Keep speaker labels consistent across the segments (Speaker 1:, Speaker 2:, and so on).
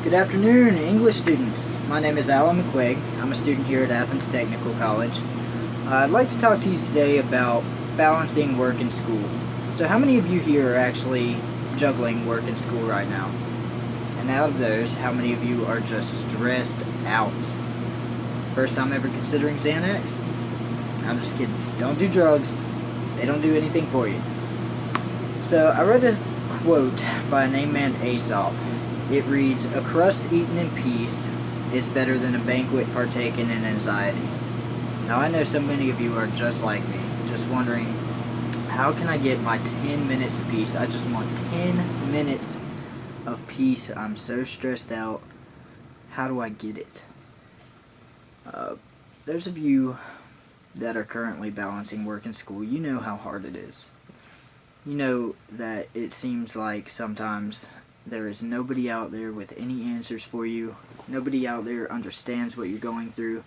Speaker 1: Good afternoon, English students. My name is Alan McQuaig. I'm a student here at Athens Technical College. I'd like to talk to you today about balancing work and school. So how many of you here are actually juggling work and school right now? And out of those, how many of you are just stressed out? First time ever considering Xanax? I'm just kidding. Don't do drugs. They don't do anything for you. So I read a quote by a name man Aesop. It reads, "A crust eaten in peace is better than a banquet partaken in anxiety." Now I know so many of you are just like me, just wondering, how can I get my 10 minutes of peace? I just want 10 minutes of peace. I'm so stressed out. How do I get it? Those of you that are currently balancing work and school, you know how hard it is. You know that it seems like sometimes there is nobody out there with any answers for you. Nobody out there understands what you're going through.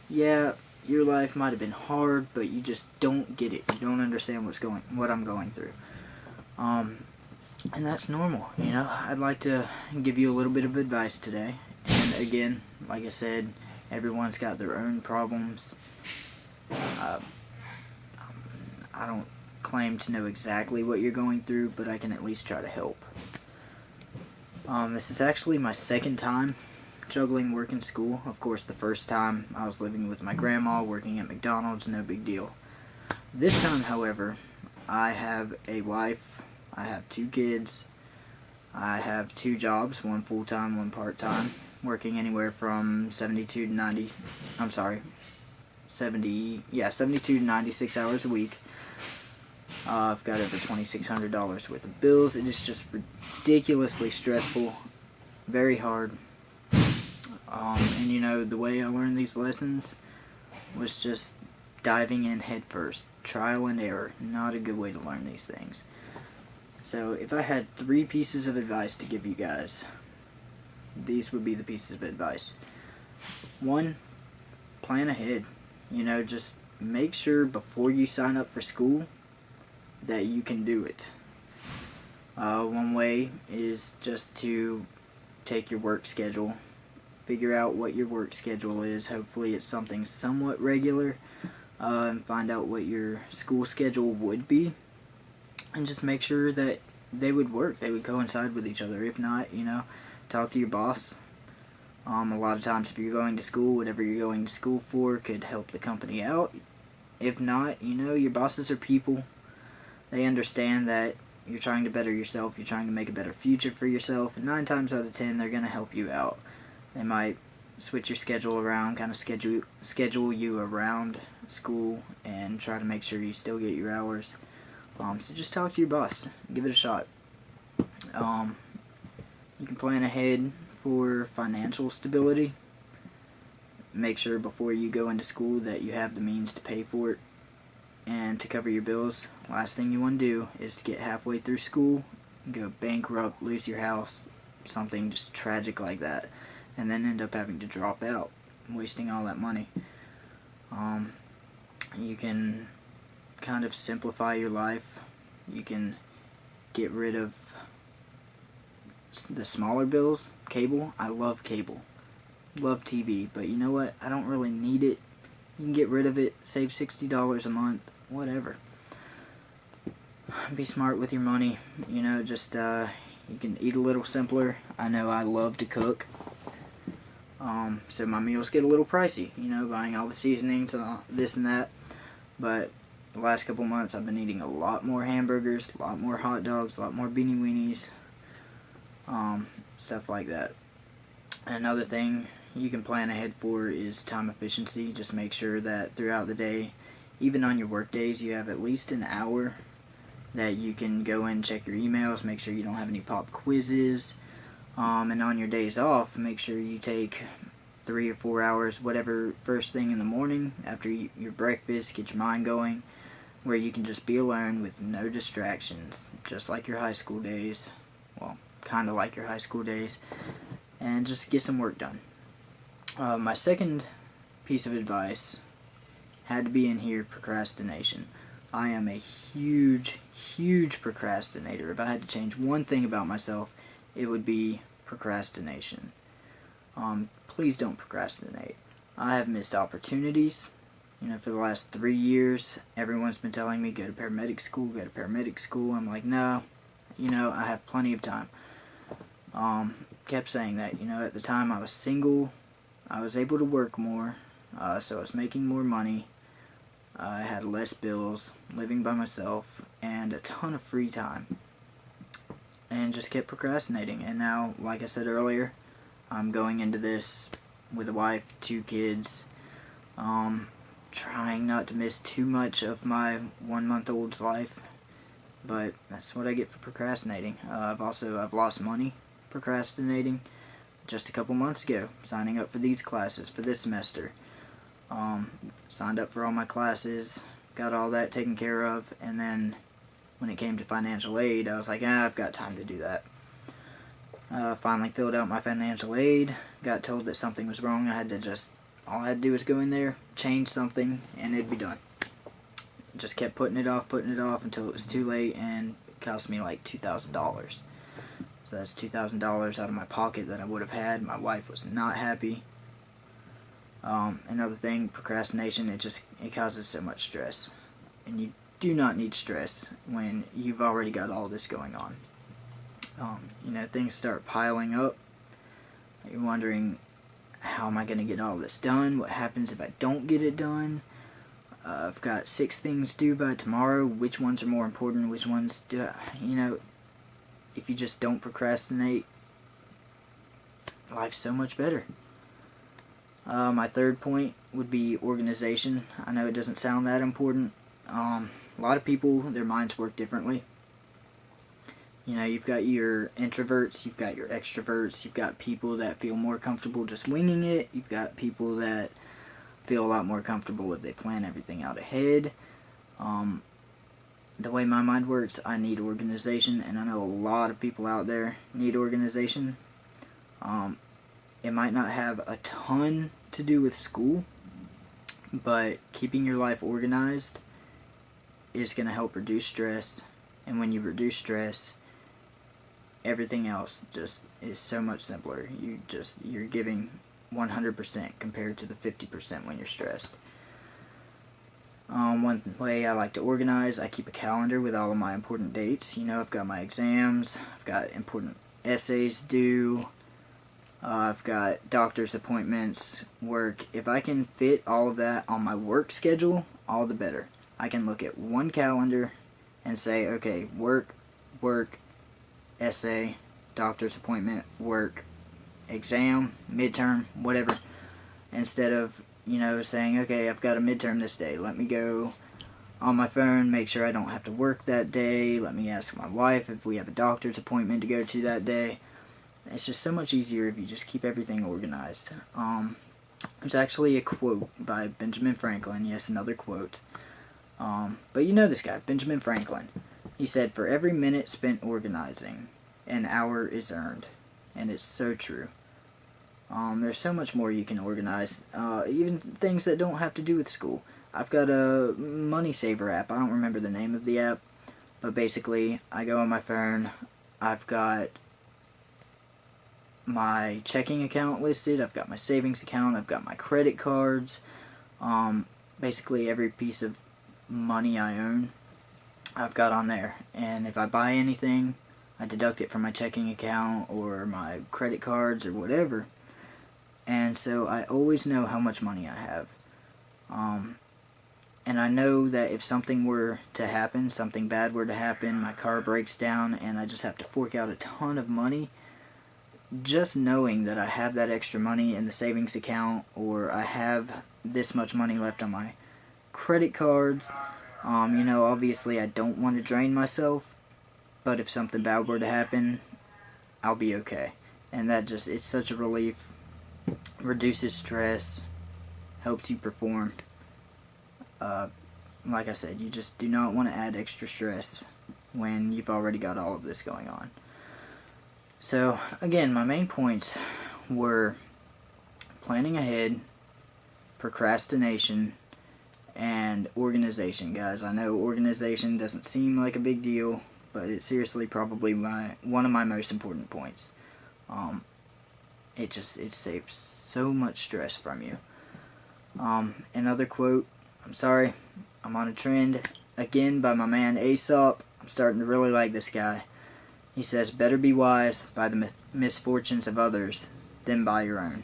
Speaker 1: Yeah, your life might have been hard, but you just don't get it. You don't understand what I'm going through. And that's normal, you know. I'd like to give you a little bit of advice today. And again, like I said, everyone's got their own problems. I don't claim to know exactly what you're going through, but I can at least try to help. This is actually my second time juggling work and school. Of course, the first time I was living with my grandma, working at McDonald's, no big deal. This time, however, I have a wife, I have 2 kids, I have 2 jobs, one full-time, one part-time, working anywhere from 72 to 96 hours a week. I've got over $2,600 worth of bills. It is just ridiculously stressful, very hard. And you know, the way I learned these lessons was just diving in head first. Trial and error, not a good way to learn these things. So if I had 3 pieces of advice to give you guys, these would be the pieces of advice. 1, plan ahead. You know, just make sure before you sign up for school that you can do it. One way is just to take your work schedule, figure out what your work schedule is. Hopefully it's something somewhat regular, and find out what your school schedule would be, and just make sure that they would work, they would coincide with each other. If not, you know, talk to your boss. A lot of times if you're going to school, whatever you're going to school for could help the company out. If not, you know, your bosses are people. They understand that you're trying to better yourself, you're trying to make a better future for yourself, and 9 times out of 10, they're going to help you out. They might switch your schedule around, kind of schedule you around school, and try to make sure you still get your hours. So just talk to your boss, give it a shot. You can plan ahead for financial stability. Make sure before you go into school that you have the means to pay for it and to cover your bills. Last thing you want to do is to get halfway through school, go bankrupt, lose your house, something just tragic like that, and then end up having to drop out, wasting all that money. You can kind of simplify your life. You can get rid of the smaller bills. Cable, I love cable, love TV, but you know what, I don't really need it. You can get rid of it, save $60 a month, whatever. Be smart with your money, you know, just, you can eat a little simpler. I know I love to cook, so my meals get a little pricey, you know, buying all the seasonings and all this and that, but the last couple months I've been eating a lot more hamburgers, a lot more hot dogs, a lot more beanie weenies, stuff like that. And another thing you can plan ahead for is time efficiency. Just make sure that throughout the day, even on your work days, you have at least an hour that you can go in and check your emails, make sure you don't have any pop quizzes, and on your days off, make sure you take 3 or 4 hours, whatever, first thing in the morning, after your breakfast, get your mind going, where you can just be alone with no distractions, just like your high school days, well, kind of like your high school days, and just get some work done. My second piece of advice had to be in here: procrastination. I am a huge procrastinator. If I had to change one thing about myself, it would be procrastination. Please don't procrastinate. I have missed opportunities. For the last 3 years, everyone's been telling me, go to paramedic school, go to paramedic school. I'm like, no, I have plenty of time. Kept saying that, at the time I was single, I was able to work more, so I was making more money. I had less bills, living by myself, and a ton of free time. And just kept procrastinating. And now, like I said earlier, I'm going into this with a wife, 2 kids, trying not to miss too much of my 1-month-old's life. But that's what I get for procrastinating. I've lost money procrastinating just a couple months ago, signing up for these classes for this semester. Signed up for all my classes, got all that taken care of, and then when it came to financial aid, I was like, I've got time to do that. Finally filled out my financial aid, got told that something was wrong. All I had to do was go in there, change something, and it'd be done. Just kept putting it off until it was too late, and it cost me like $2,000. So that's $2,000 out of my pocket that I would have had. My wife was not happy. Another thing, procrastination, it causes so much stress. And you do not need stress when you've already got all this going on. Things start piling up. You're wondering, how am I going to get all this done? What happens if I don't get it done? I've got 6 things due by tomorrow. Which ones are more important? Which ones do if you just don't procrastinate, life's so much better. My third point would be organization. I know it doesn't sound that important. A lot of people, their minds work differently. You've got your introverts, you've got your extroverts, you've got people that feel more comfortable just winging it, you've got people that feel a lot more comfortable if they plan everything out ahead. The way my mind works, I need organization, and I know a lot of people out there need organization. It might not have a ton to do with school, but keeping your life organized is going to help reduce stress, and when you reduce stress, everything else just is so much simpler. You're giving 100% compared to the 50% when you're stressed. One way I like to organize, I keep a calendar with all of my important dates. I've got my exams, I've got important essays due, I've got doctor's appointments, work. If I can fit all of that on my work schedule, all the better. I can look at one calendar and say, okay, work, essay, doctor's appointment, work, exam, midterm, whatever, instead of saying, okay, I've got a midterm this day, let me go on my phone, make sure I don't have to work that day, let me ask my wife if we have a doctor's appointment to go to that day. It's just so much easier if you just keep everything organized. There's actually a quote by Benjamin Franklin, yes, another quote, but this guy, Benjamin Franklin. He said, for every minute spent organizing, an hour is earned. And it's so true. There's so much more you can organize, even things that don't have to do with school. I've got a money saver app. I don't remember the name of the app, but basically I go on my phone, I've got my checking account listed, I've got my savings account, I've got my credit cards, basically every piece of money I own I've got on there. And if I buy anything, I deduct it from my checking account or my credit cards or whatever. And so I always know how much money I have. And I know that if something were to happen, something bad were to happen, my car breaks down and I just have to fork out a ton of money, just knowing that I have that extra money in the savings account, or I have this much money left on my credit cards, obviously I don't want to drain myself, but if something bad were to happen, I'll be okay. And it's such a relief, reduces stress, helps you perform. Like I said, you just do not want to add extra stress when you've already got all of this going on. So, again, my main points were planning ahead, procrastination, and organization, guys. I know organization doesn't seem like a big deal, but it's seriously probably one of my most important points. It saves so much stress from you. Another quote, I'm sorry, I'm on a trend again by my man Aesop. I'm starting to really like this guy. He says, better be wise by the misfortunes of others than by your own.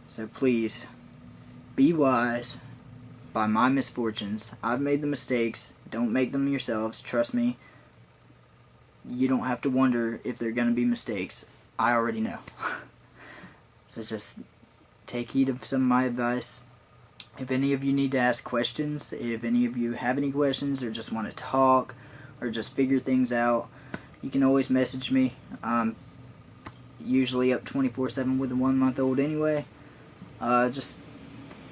Speaker 1: So please, be wise by my misfortunes. I've made the mistakes. Don't make them yourselves. Trust me. You don't have to wonder if they're going to be mistakes. I already know. So just take heed of some of my advice. If any of you need to ask questions, if any of you have any questions or just want to talk or just figure things out, you can always message me. I'm usually up 24/7 with a 1-month-old anyway. Just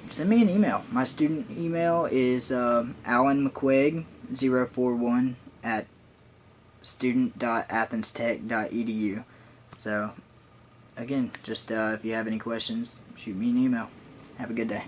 Speaker 1: send me an email. My student email is alanmcquaig041 at student.athenstech.edu. So, again, just if you have any questions, shoot me an email. Have a good day.